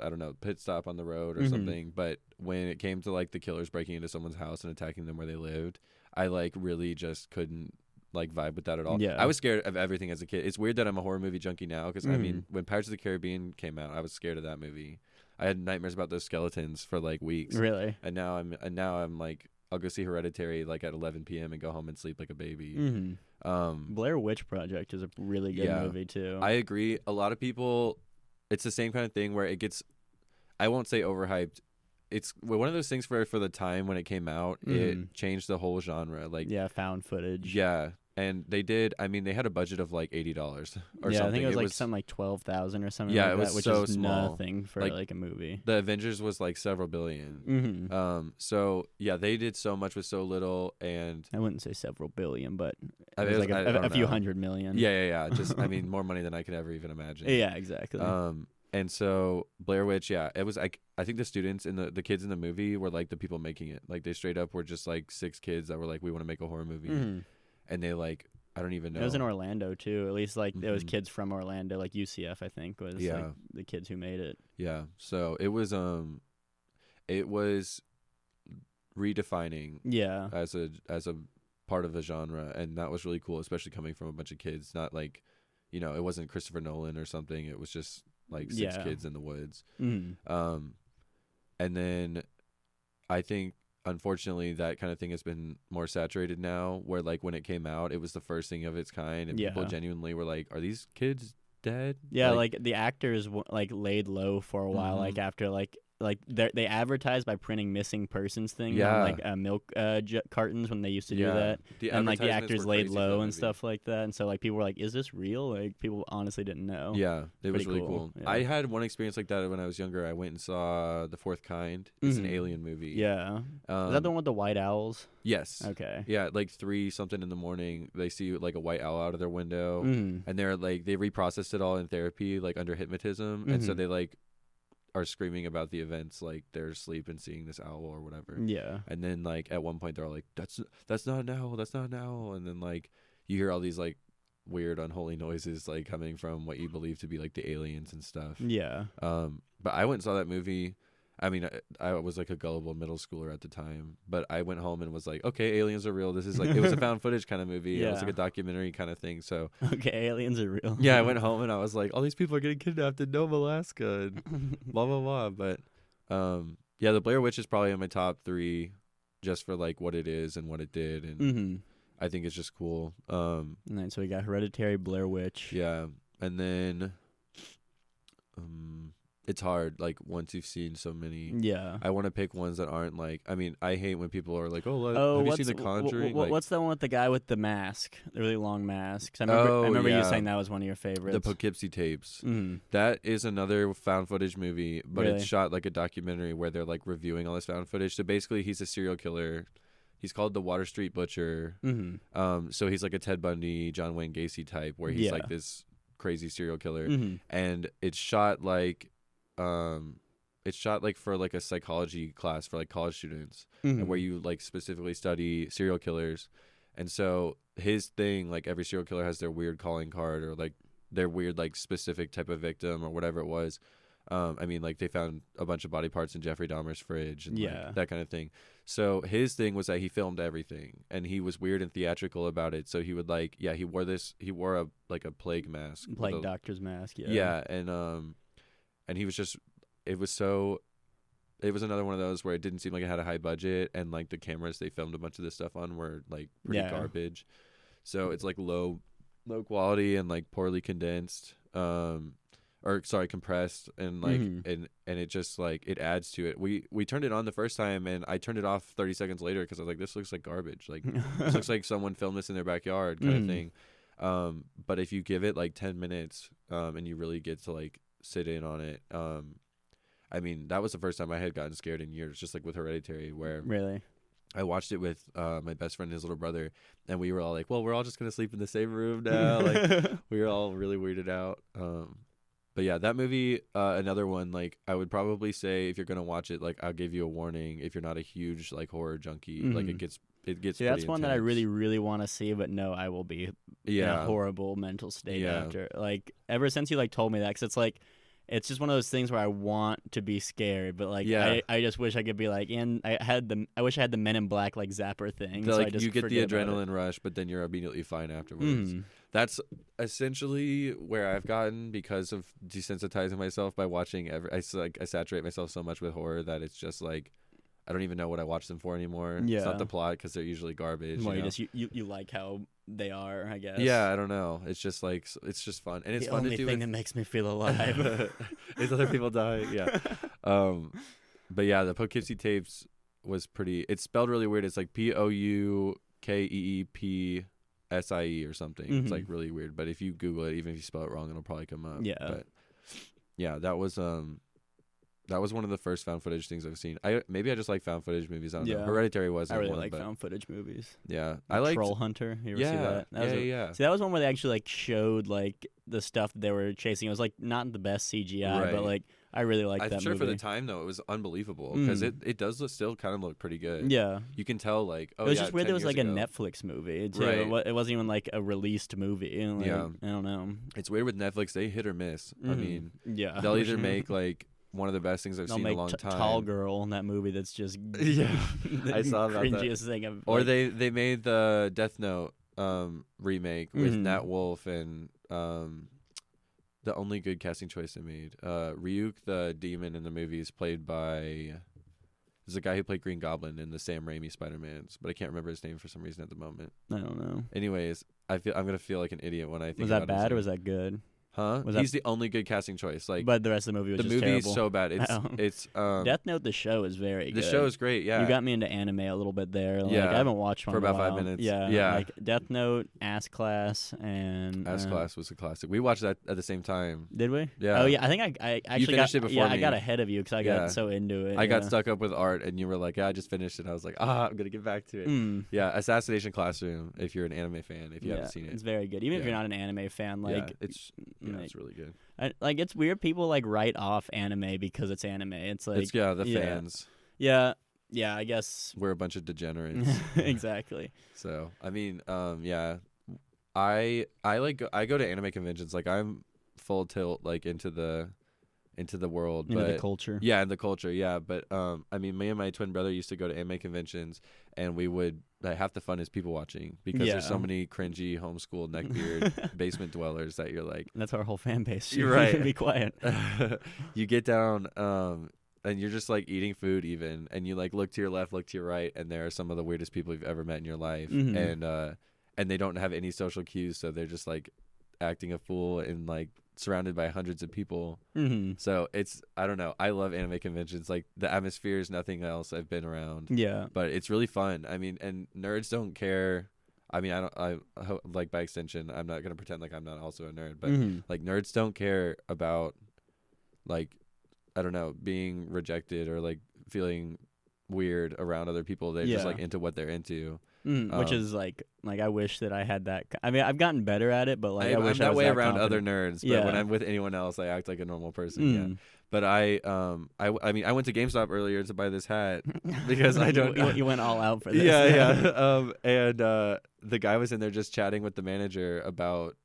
I don't know, pit stop on the road or something. But when it came to like the killers breaking into someone's house and attacking them where they lived, I like really just couldn't like vibe with that at all. Yeah. I was scared of everything as a kid. It's weird that I'm a horror movie junkie now, because I mean, when Pirates of the Caribbean came out, I was scared of that movie. I had nightmares about those skeletons for like weeks. Really? And now I'm like, I'll go see Hereditary like at 11 p.m. and go home and sleep like a baby. Blair Witch Project is a really good movie too. I agree. A lot of people it's the same kind of thing where it gets, I won't say overhyped. It's one of those things where for the time when it came out, it changed the whole genre. Like, found footage. Yeah. And they did. I mean, they had a budget of like $80 or something. I think it was like something like 12,000 or something. Yeah, like it was that, which so is small. nothing for like a movie. The Avengers was like several billion. So yeah, they did so much with so little, and I wouldn't say several billion, but it was like a few hundred million. Yeah. Just I mean, more money than I could ever even imagine. Yeah, exactly. And so Blair Witch, it was like, I think the students in the kids in the movie were like the people making it. Like they straight up were just like 6 kids that were like, we want to make a horror movie, and they like. I don't even know. It was in Orlando too. At least like there was kids from Orlando, like UCF, I think was like the kids who made it. Yeah. So it was redefining as a part of the genre, and that was really cool, especially coming from a bunch of kids. Not like, it wasn't Christopher Nolan or something. It was just like 6 kids in the woods. And then I think unfortunately that kind of thing has been more saturated now, where like when it came out, it was the first thing of its kind, and people genuinely were like, are these kids dead? Like the actors like laid low for a while, like after like they advertised by printing missing persons thing on like milk cartons when they used to do that, and like the actors laid low and stuff like that, and so like people were like, is this real? Like people honestly didn't know. It was really cool. I had one experience like that when I was younger. I went and saw The Fourth Kind. It's an alien movie. Is that the one with the white owls? Yes. Okay. Yeah, like 3 something in the morning, they see like a white owl out of their window, and they're like, they reprocessed it all in therapy, like under hypnotism, and so they like are screaming about the events, like they're asleep and seeing this owl or whatever. And then like at one point they're like, that's not an owl, that's not an owl, and then like you hear all these like weird unholy noises like coming from what you believe to be like the aliens and stuff. But I went and saw that movie. I mean, I was like a gullible middle schooler at the time, but I went home and was like, okay, aliens are real. This is like, it was a found footage kind of movie. It was like a documentary kind of thing. So okay, aliens are real. I went home and I was like, all these people are getting kidnapped in Nome, Alaska, and blah blah blah. But the Blair Witch is probably in my top 3, just for like what it is and what it did, and I think it's just cool. And then so we got Hereditary, Blair Witch. And then it's hard, like, once you've seen so many. I want to pick ones that aren't like, I mean, I hate when people are like, have you seen The Conjuring? What's the one with the guy with the mask, the really long mask? I remember you saying that was one of your favorites. The Poughkeepsie Tapes. That is another found footage movie, but it's shot like a documentary where they're like reviewing all this found footage. So basically he's a serial killer. He's called the Water Street Butcher. So he's like a Ted Bundy, John Wayne Gacy type, where he's like this crazy serial killer. And it's shot like for like a psychology class for like college students, and where you like specifically study serial killers. And so his thing, like every serial killer has their weird calling card, or like their weird like specific type of victim or whatever it was. I mean, like they found a bunch of body parts in Jeffrey Dahmer's fridge and like, that kind of thing. So his thing was that he filmed everything, and he was weird and theatrical about it. So he would like, he wore a like a plague mask, doctor's mask. And he was just, it was another one of those where it didn't seem like it had a high budget, and like the cameras they filmed a bunch of this stuff on were like pretty garbage. So it's like low quality and like poorly condensed, compressed, and like and it just like it adds to it. We turned it on the first time, and I turned it off 30 seconds later because I was like, this looks like garbage. Like this looks like someone filmed this in their backyard kind of thing. But if you give it like 10 minutes, and you really get to like sit in on it, I mean, that was the first time I had gotten scared in years, just like with Hereditary, where I watched it with my best friend and his little brother, and we were all like, well, we're all just gonna sleep in the same room now. Like we were all really weirded out. But yeah, that movie, another one, like I would probably say if you're gonna watch it, like I'll give you a warning if you're not a huge like horror junkie. Like it gets See, that's one that I really, really want to see, but no, I will be in a horrible mental state after. Like ever since you like told me that, because it's like, it's just one of those things where I want to be scared, but like I just wish I could be like, I wish I had the Men in Black like zapper thing. So like you get the adrenaline rush, but then you're immediately fine afterwards. That's essentially where I've gotten because of desensitizing myself by watching. I saturate myself so much with horror that it's just like I don't even know what I watch them for anymore. Yeah. It's not the plot because they're usually garbage. Well, you like how they are, I guess. Yeah, I don't know. It's just like it's just fun, and it's fun to do. The only thing that makes me feel alive is other people dying. Yeah. But yeah, the Poughkeepsie tapes was pretty. It's spelled really weird. It's like Poukeeppsie or something. Mm-hmm. It's like really weird. But if you Google it, even if you spell it wrong, it'll probably come up. Yeah. But yeah, that was one of the first found footage things I've seen. Maybe I just like found footage movies. I don't know. Hereditary was. I really like found footage movies. Yeah, I like Troll Hunter. You ever see that? Yeah. See, that was one where they actually like showed like the stuff they were chasing. It was like not the best CGI, but like I really liked that movie. I'm sure for the time though, it was unbelievable because it does still kind of look pretty good. Yeah, you can tell like it was just weird. There was like a Netflix movie too. Right. It wasn't even like a released movie. Like, I don't know. It's weird with Netflix. They hit or miss. Mm-hmm. I mean, they'll either make like one of the best things I've seen in a long time. Tall Girl in that movie that's just I saw that. Cringiest thing of, or they made the Death Note remake with Nat Wolff and the only good casting choice they made. Ryuk the demon in the movie is played by there's a guy who played Green Goblin in the Sam Raimi Spider-Mans, but I can't remember his name for some reason at the moment. I don't know. Anyways, I'm gonna feel like an idiot when I think. Was that bad or was that good? Huh? He's the only good casting choice. Like, but the rest of the movie was just terrible. The movie is so bad. It's Death Note. The show is very good. The show is great. Yeah, you got me into anime a little bit there. Like, yeah, I haven't watched one for about in a while. 5 minutes. Yeah. Like Death Note, Ass Class, and Ass Class was a classic. We watched that at the same time. Did we? Yeah. Oh yeah, I think I actually you finished it before me. I got ahead of you because I got so into it. I got stuck up with art, and you were like, "Yeah, I just finished it." And I was like, I'm gonna get back to it. Yeah, Assassination Classroom. If you're an anime fan, if you haven't seen it, it's very good. Even if you're not an anime fan, like it's really good. Like it's weird people like write off anime because it's anime. It's like the fans. Yeah, I guess we're a bunch of degenerates. Exactly. So I mean, I go to anime conventions. Like I'm full tilt like into the world, into the culture. Yeah, in the culture. Yeah, but I mean, me and my twin brother used to go to anime conventions, and we would half the fun is people watching because there's so many cringy homeschool neckbeard basement dwellers that you're like. That's our whole fan base. You're right. Be quiet. You get down, and you're just like eating food even, and you like look to your left, look to your right, and there are some of the weirdest people you've ever met in your life, and they don't have any social cues, so they're just like acting a fool and like surrounded by hundreds of people. So it's, I don't know, I love anime conventions. Like the atmosphere is nothing else I've been around. Yeah, but it's really fun. I mean, and nerds don't care. I mean, I like by extension, I'm not gonna pretend like I'm not also a nerd, but like nerds don't care about like, I don't know, being rejected or like feeling weird around other people. They're just like into what they're into. Which is like I wish that I had that. I mean, I've gotten better at it, but like I wish I'm that I was way that around confident. other nerds. But when I'm with anyone else, I act like a normal person. Yeah. But I mean, I went to GameStop earlier to buy this hat because I don't. You went all out for this. Yeah. And the guy was in there just chatting with the manager about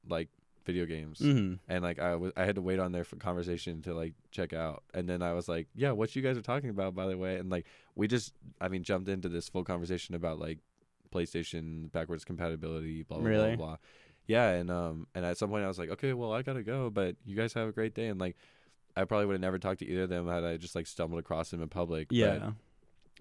like video games, and like I had to wait on there for conversation to like check out, and then I was like, yeah, what you guys are talking about, by the way, and like we just jumped into this full conversation about like PlayStation backwards compatibility, blah blah blah blah. Yeah, and at some point I was like, okay, well I gotta go, but you guys have a great day, and like I probably would have never talked to either of them had I just like stumbled across them in public. Yeah. But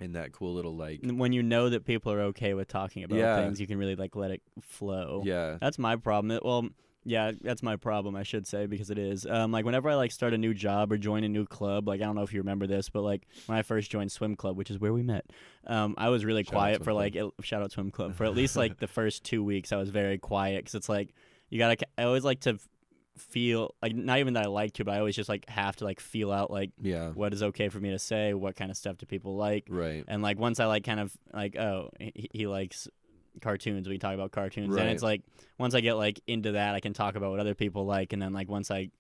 in that cool little like when you know that people are okay with talking about things, you can really like let it flow. Yeah, that's my problem. Yeah, that's my problem, I should say, because it is. Like, whenever I, like, start a new job or join a new club, like, I don't know if you remember this, but, like, when I first joined Swim Club, which is where we met, I was really quiet for, like, shout out Swim Club, for at least, like, the first 2 weeks, I was very quiet, because it's, like, I always like to feel, like, not even that I like to, but I always just, like, have to, like, feel out, like, what is okay for me to say, what kind of stuff do people like, right? And, like, once I, like, kind of, like, oh, he likes cartoons, we talk about cartoons, and it's like once I get like into that, I can talk about what other people like, and then like once I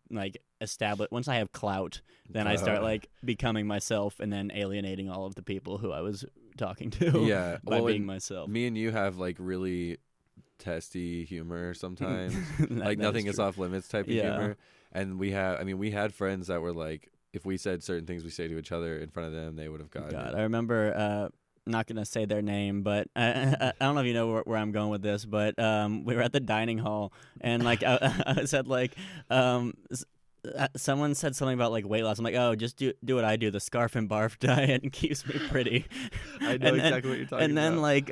have clout, then I start like becoming myself and then alienating all of the people who I was talking to by being myself. Me and you have like really testy humor sometimes. Like nothing is off limits type of humor, and we had friends that were like, if we said certain things we say to each other in front of them, they would have gotten it. I remember not gonna say their name, but I don't know if you know where I'm going with this, but we were at the dining hall, and like I said, like someone said something about like weight loss. I'm like, oh, just do what I do, the scarf and barf diet, and keeps me pretty. I know exactly what you're talking about. And then like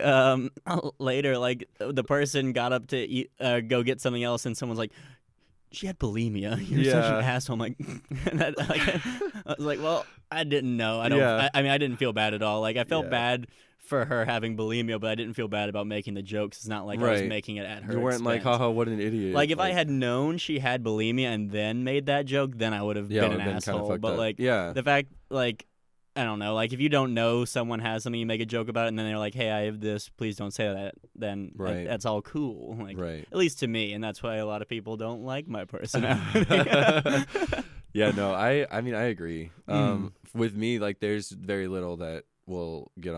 later, like the person got up to eat, go get something else, and someone's like, she had bulimia. You're such an asshole. I'm like, I was like, well, I didn't know. I don't. I mean, I didn't feel bad at all. Like I felt bad for her having bulimia, but I didn't feel bad about making the jokes. It's not like I was making it at her You weren't expense. like, haha, what an idiot. Like if I had known she had bulimia and then made that joke, then I would have been an asshole. But like the fact, like, I don't know, like if you don't know someone has something, you make a joke about it, and then they're like, hey, I have this, please don't say that, then like, that's all cool. Like at least to me, and that's why a lot of people don't like my personality. Yeah, no, I mean I agree. With me, like there's very little that will get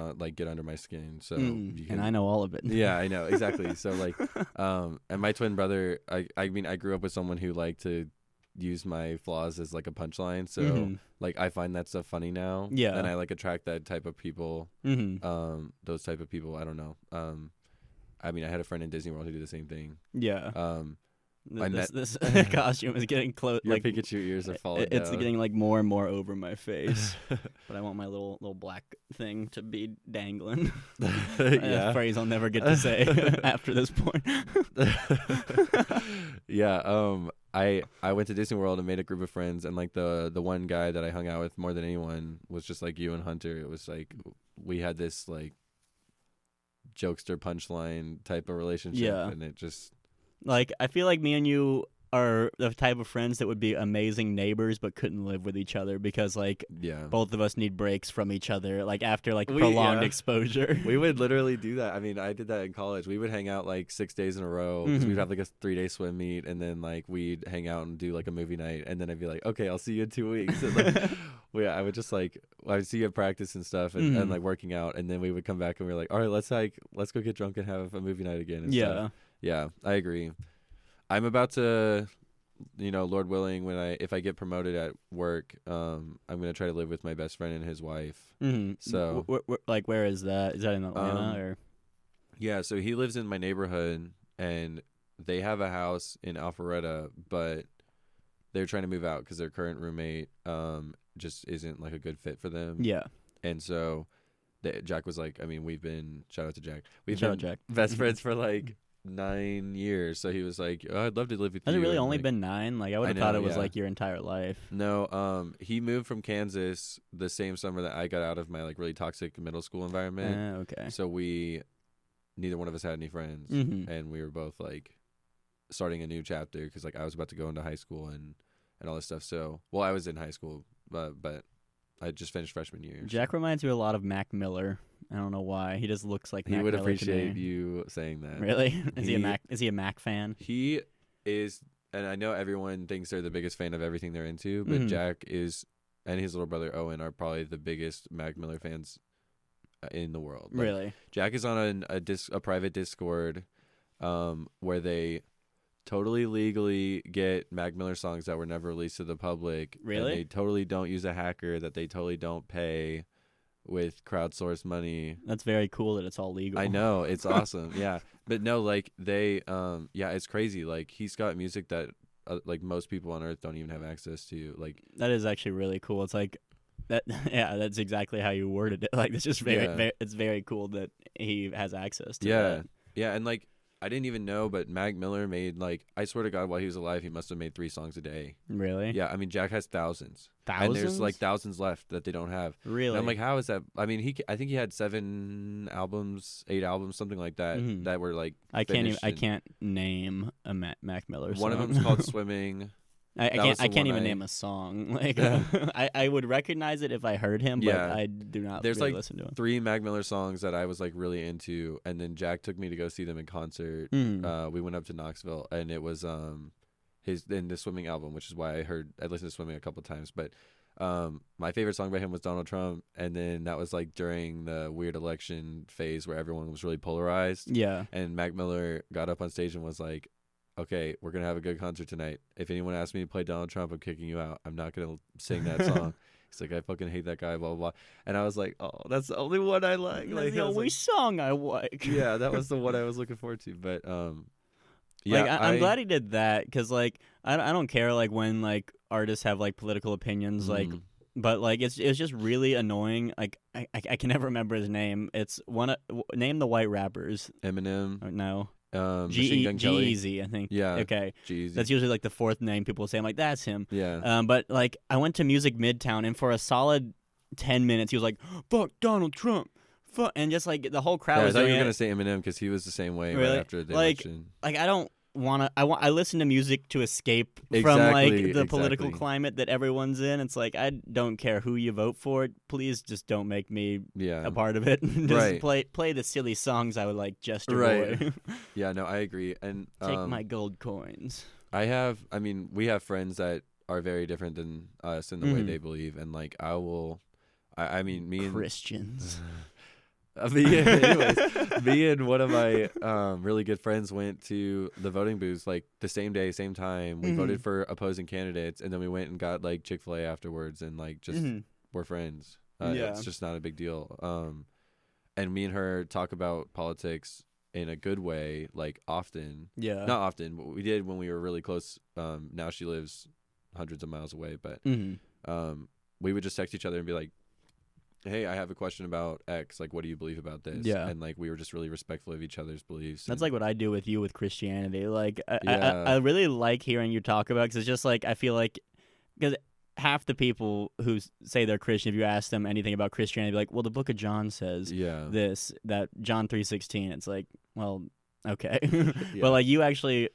under my skin, so and I know all of it. Yeah, I know exactly. So like and my twin brother, I mean I grew up with someone who liked to use my flaws as like a punchline, so like I find that stuff funny now, and I like attract that type of people. Those type of people, I don't know. I mean I had a friend in Disney World who did the same thing. This costume is getting close. Your like Pikachu ears are falling It's down. getting like more and more over my face. But I want my little black thing to be dangling. A phrase I'll never get to say after this point. I went to Disney World and made a group of friends, and like the one guy that I hung out with more than anyone was just like you and Hunter. It was like we had this like jokester punchline type of relationship, and it just. Like, I feel like me and you are the type of friends that would be amazing neighbors but couldn't live with each other because, like, both of us need breaks from each other, like, after, like, prolonged exposure. We would literally do that. I mean, I did that in college. We would hang out, like, 6 days in a row because we'd have, like, a 3-day swim meet, and then, like, we'd hang out and do, like, a movie night, and then I'd be like, okay, I'll see you in 2 weeks. And, like, I would just, like, I would see you at practice and stuff and, like, working out, and then we would come back and we were like, all right, let's go get drunk and have a movie night again and stuff. Yeah, I agree. I'm about to, Lord willing, if I get promoted at work, I'm gonna try to live with my best friend and his wife. So, where is that? Is that in Atlanta or? Yeah, so he lives in my neighborhood, and they have a house in Alpharetta, but they're trying to move out because their current roommate just isn't like a good fit for them. Yeah, and so Jack was like, I mean, shout out to Jack. We've been best friends for like 9 years, so he was like, oh, I'd love to live with you. Has it really only been 9? Like I would have thought it was like your entire life. No, he moved from Kansas the same summer that I got out of my like really toxic middle school environment. Okay. So neither one of us had any friends, and we were both like starting a new chapter because like I was about to go into high school and all this stuff. So I was in high school, but I just finished freshman year. Jack reminds me a lot of Mac Miller. I don't know why. He just looks like Mac Miller. He would appreciate you saying that. Really? Is he a Mac fan? He is, and I know everyone thinks they're the biggest fan of everything they're into, but Jack is, and his little brother Owen are probably the biggest Mac Miller fans in the world. Like, really? Jack is on a private Discord where they totally legally get Mac Miller songs that were never released to the public. Really? And they totally don't use a hacker, that they totally don't pay with crowdsourced money. That's very cool that it's all legal. I know, it's awesome. Yeah, but no, like they it's crazy. Like he's got music that like most people on earth don't even have access to. Like that is actually really cool. It's like that. Yeah, that's exactly how you worded it. Like it's just very it's very cool that he has access to that. Yeah, and like I didn't even know, but Mac Miller made, like, I swear to God, while he was alive, he must have made 3 songs a day. Really? Yeah, I mean, Jack has thousands. Thousands? And there's, like, thousands left that they don't have. Really? And I'm like, how is that? I mean, I think he had 7 albums, 8 albums, something like that, that were, like, I can't name a Mac Miller song. One of them's called Swimming. I can't even name a song. Like I would recognize it if I heard him, but I do not. There's really like listen to him. 3 Mac Miller songs that I was like really into, and then Jack took me to go see them in concert. We went up to Knoxville, and it was the Swimming album, which is why I listened to Swimming a couple times. But my favorite song by him was Donald Trump, and then that was like during the weird election phase where everyone was really polarized. Yeah, and Mac Miller got up on stage and was like, okay, we're going to have a good concert tonight. If anyone asks me to play Donald Trump, I'm kicking you out. I'm not going to sing that song. He's like, I fucking hate that guy, blah, blah, blah. And I was like, oh, that's the only one I like. That's the only song I like. Yeah, that was the one I was looking forward to. But Yeah, like, I'm glad he did that because like I don't care like when like artists have like political opinions like. But like it's just really annoying. Like I can never remember his name. It's name the white rappers. Eminem. No. G-Eazy, I think. Yeah. Okay. G-Eazy. That's usually like the fourth name people say. I'm like, that's him. Yeah. But like I went to Music Midtown and for a solid 10 minutes he was like, "Fuck Donald Trump." Fuck, and just like the whole crowd was I thought doing you were it. gonna say Eminem because he was the same way Really? right after the election. Like I don't want to. I listen to music to escape from like the political climate that everyone's in. It's like I don't care who you vote for. Please just don't make me a part of it. Just play the silly songs I would like just avoid. Yeah, no, I agree. And take my gold coins. we have friends that are very different than us in the way they believe, and like me and Christians. Anyways, me and one of my really good friends went to the voting booths like the same day, same time. We voted for opposing candidates, and then we went and got like Chick-fil-A afterwards, and like just we're friends. It's just not a big deal. And me and her talk about politics in a good way, like often. Yeah, not often, but we did when we were really close. Now she lives hundreds of miles away, but we would just text each other and be like, hey, I have a question about X. Like, what do you believe about this? Yeah. And, like, we were just really respectful of each other's beliefs. That's, like, what I do with you with Christianity. Like, I really like hearing you talk about it because it's just, like, I feel like – because half the people who say they're Christian, if you ask them anything about Christianity, like, well, the book of John says this, that John 3:16. It's like, well, okay. But, like, you actually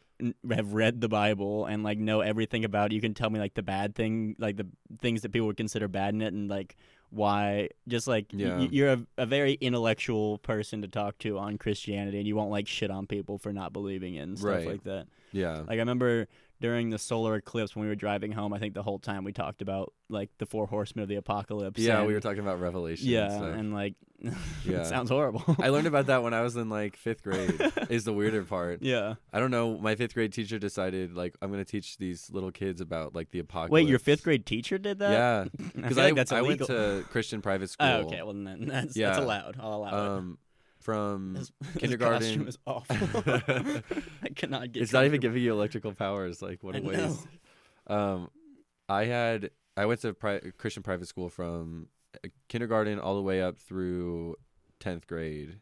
have read the Bible and, like, know everything about it. You can tell me, like, the bad thing, like, the things that people would consider bad in it and, like – why just like you're a very intellectual person to talk to on Christianity and you won't like shit on people for not believing in and stuff like that. Like I remember during the solar eclipse when we were driving home, I think the whole time we talked about like the 4 horsemen of the apocalypse. We were talking about Revelation and like it sounds horrible. I learned about that when I was in like 5th grade is the weirder part. I don't know, my 5th grade teacher decided like I'm going to teach these little kids about like the apocalypse. Wait, your 5th grade teacher did that? Yeah. Because I went to Christian private school. Oh, okay, well then that's allowed. I'll allow it. From kindergarten. His costume is awful. I cannot get. It's not even giving you electrical powers. Like what a waste. I went to Christian private school from kindergarten all the way up through 10th grade,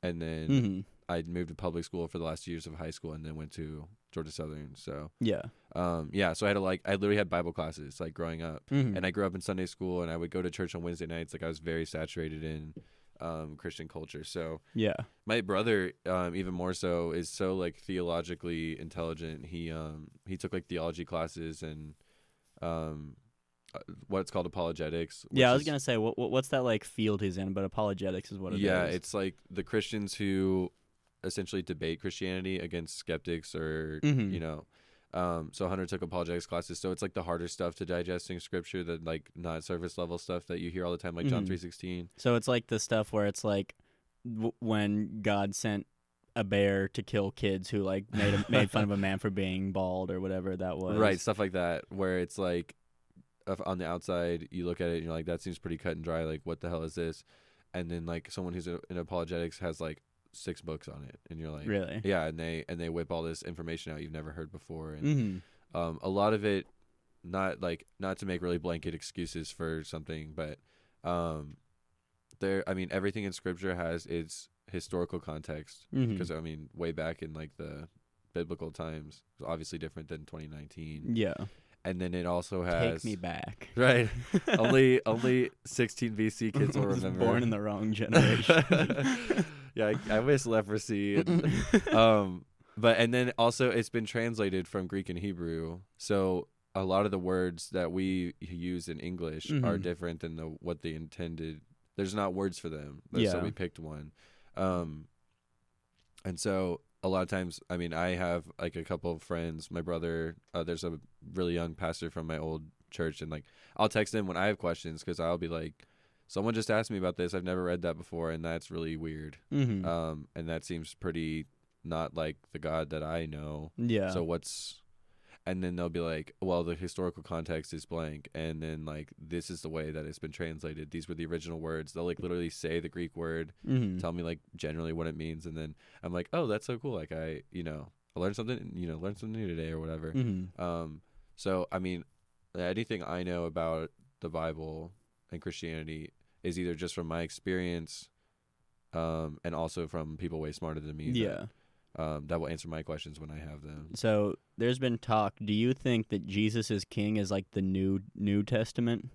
and then I moved to public school for the last years of high school, and then went to Georgia Southern. So so I literally had Bible classes like growing up, and I grew up in Sunday school, and I would go to church on Wednesday nights. Like I was very saturated in Christian culture. So my brother even more so is so like theologically intelligent. He took like theology classes and what's called apologetics. I was gonna say what's that like field he's in, but apologetics is what it is. It's like the Christians who essentially debate Christianity against skeptics or you know. So Hunter took apologetics classes, so it's like the harder stuff to digesting scripture, the like not surface level stuff that you hear all the time, like John 3:16. So it's like the stuff where it's like when God sent a bear to kill kids who like made fun of a man for being bald or whatever that was. Right, stuff like that, where it's like on the outside you look at it and you're like, that seems pretty cut and dry. Like, what the hell is this? And then like someone who's in apologetics has like 6 books on it, and you're like, really? Yeah, and they whip all this information out you've never heard before, and a lot of it, not to make really blanket excuses for something, but everything in scripture has its historical context, because I mean way back in like the biblical times was obviously different than 2019. And then it also has Take me back. Right. only 16 BC kids will remember. Born in the wrong generation. Yeah, I miss leprosy. But and then also it's been translated from Greek and Hebrew. So a lot of the words that we use in English are different than what they intended. There's not words for them. So we picked one. And so a lot of times, I mean, I have like a couple of friends, my brother, there's a really young pastor from my old church, and like I'll text him when I have questions, because I'll be like, someone just asked me about this, I've never read that before, and that's really weird. And that seems pretty not like the God that I know. So and then they'll be like, well, the historical context is blank, and then like this is the way that it's been translated, these were the original words. They'll like literally say the Greek word, tell me like generally what it means, and then I'm like, oh, that's so cool. Like learn something new today or whatever. Mm-hmm. So I mean, anything I know about the Bible and Christianity is either just from my experience, and also from people way smarter than me. Yeah. That will answer my questions when I have them. So there's been talk. Do you think that Jesus is King is like the New Testament?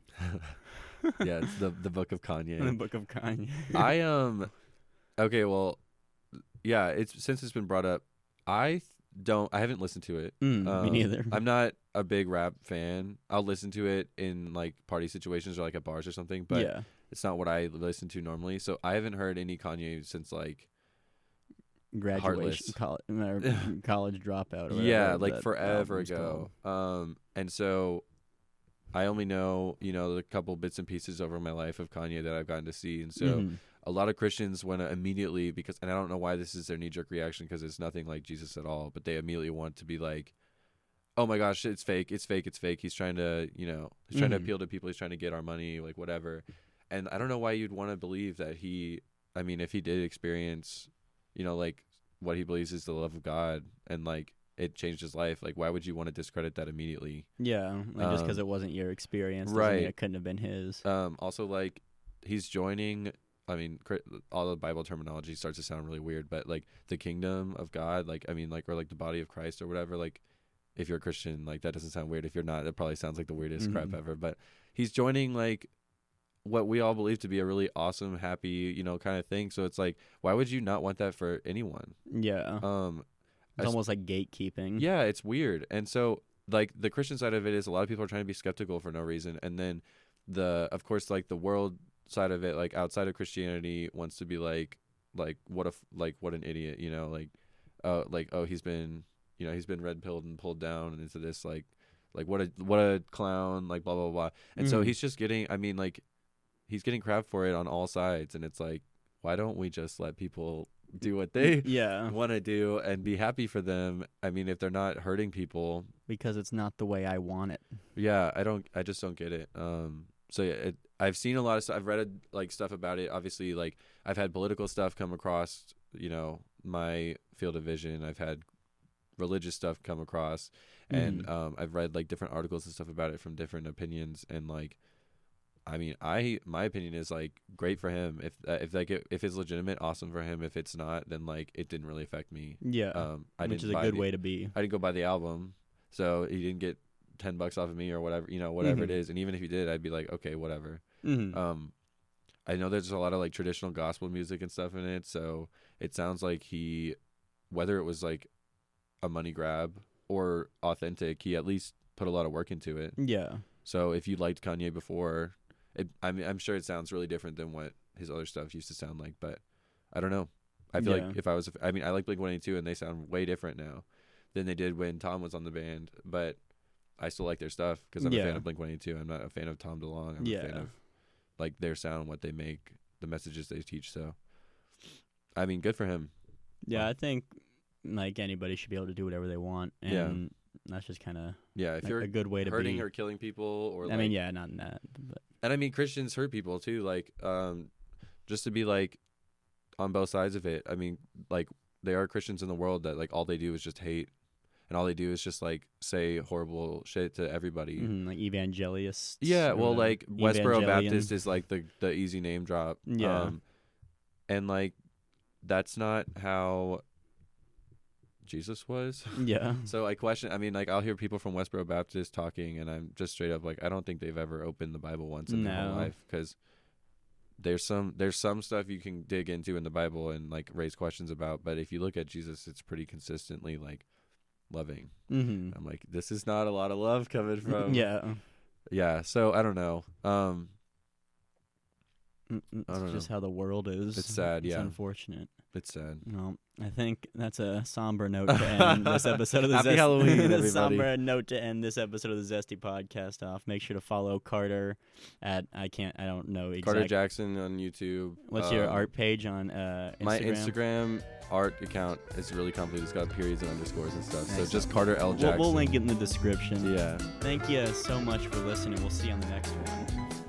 Yeah, it's the book of Kanye. The book of Kanye. Okay, well, yeah. Since it's been brought up, I haven't listened to it. Me neither. I'm not a big rap fan. I'll listen to it in like party situations or like at bars or something, but it's not what I listen to normally. So I haven't heard any Kanye since like graduation, college dropout. Or whatever, yeah, like forever ago. And so I only know, the couple bits and pieces over my life of Kanye that I've gotten to see, and so a lot of Christians want to immediately, and I don't know why this is their knee-jerk reaction because it's nothing like Jesus at all, but they immediately want to be like, oh my gosh, it's fake, it's fake, it's fake. He's trying to, he's trying to appeal to people. He's trying to get our money, like whatever. And I don't know why you'd want to believe that if he did experience, like what he believes is the love of God and like it changed his life. Like, why would you want to discredit that immediately? Yeah, like just because it wasn't your experience, doesn't mean it couldn't have been his. Also, like, he's joining. I mean, all the Bible terminology starts to sound really weird, but like the kingdom of God, like or like the body of Christ or whatever. Like, if you're a Christian, like that doesn't sound weird. If you're not, it probably sounds like the weirdest crap ever. But he's joining like what we all believe to be a really awesome, happy, kind of thing. So it's like, why would you not want that for anyone? Yeah. It's almost like gatekeeping. Yeah, it's weird. And so like the Christian side of it is a lot of people are trying to be skeptical for no reason, and then of course like the world side of it, like outside of Christianity, wants to be like what an idiot, he's been red pilled and pulled down into this like what a clown, like blah blah blah. And so he's just getting he's getting crap for it on all sides, and it's like, why don't we just let people do what they want to do and be happy for them? I mean, if they're not hurting people, because it's not the way I want it. Yeah, I just don't get it. So yeah, I've seen a lot of stuff. I've read like stuff about it. Obviously, like I've had political stuff come across, my field of vision. I've had religious stuff come across, and I've read like different articles and stuff about it from different opinions. And like, I mean, my opinion is like great for him. If it's legitimate, awesome for him. If it's not, then like it didn't really affect me. Yeah, which is a good way to be. I didn't go buy the album, so he didn't get $10 off of me or whatever, whatever it is. And even if he did, I'd be like, okay, whatever. I know there's a lot of like traditional gospel music and stuff in it, so it sounds like whether it was like a money grab or authentic, he at least put a lot of work into it. Yeah. So if you liked Kanye before, I'm sure it sounds really different than what his other stuff used to sound like, but I don't know. I feel like if I like Blink-182 and they sound way different now than they did when Tom was on the band, but I still like their stuff because I'm a fan of Blink-182. I'm not a fan of Tom DeLonge. I'm a fan of like their sound, what they make, the messages they teach. So, I mean, good for him. Yeah, I think like anybody should be able to do whatever they want, and that's just kind of if you're a good way to hurting be. or killing people, or I mean, not in that. But. And I mean, Christians hurt people too. Like, just to be like on both sides of it. I mean, like there are Christians in the world that like all they do is just hate. And all they do is just like say horrible shit to everybody, like evangelists. Yeah, well, like Westboro Baptist is like the easy name drop. Yeah, and like that's not how Jesus was. Yeah. So I question. I mean, like I'll hear people from Westboro Baptist talking, and I'm just straight up like, I don't think they've ever opened the Bible once in their whole life, because there's some stuff you can dig into in the Bible and like raise questions about, but if you look at Jesus, it's pretty consistently like loving. I'm like, this is not a lot of love coming from. Yeah. So I don't know. It's just how the world is. It's sad. It's unfortunate. It's sad. Well, I think that's a somber note to end this episode of the Happy Halloween, everybody. Somber note to end this episode of the Zesty podcast off. Make sure to follow Carter at I don't know exactly. Carter Jackson on YouTube. What's your art page on Instagram? My Instagram art account is really complicated. It's got periods and underscores and stuff. So just Carter L. Jackson. We'll link it in the description. Yeah. Thank you so much for listening. We'll see you on the next one.